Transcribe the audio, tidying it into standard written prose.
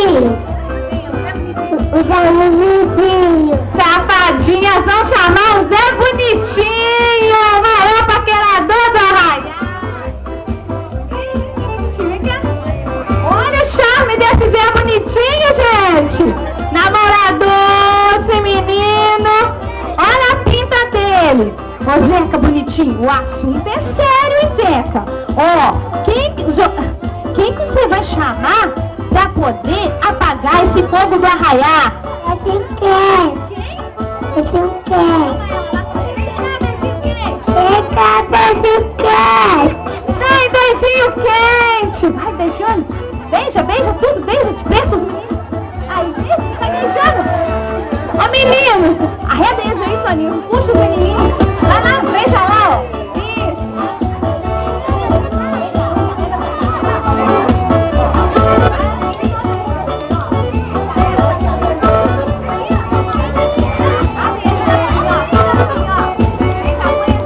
bonitinho. O Zé Bonitinho. Safadinhas vão chamar o Zé Bonitinho, o maior paquerador do Arraial. Olha o charme desse Zé Bonitinho, gente. Namorador, esse menino. Olha a pinta dele. Ô, Zeca Bonitinho, o assunto é sério, hein, Zeca? Ó, quem que você vai chamar pra poder apagar esse fogo do Arraiá? Eu não quero. Eu não quero. Eu quero. Vem, beijinho quente. Vai beijando. Beija tudo. Beija os meninos. Aí, vai beijando. Ô, menino, arreda eles aí, Soninho. Puxa os menininhos. Vai lá, beija lá, ó.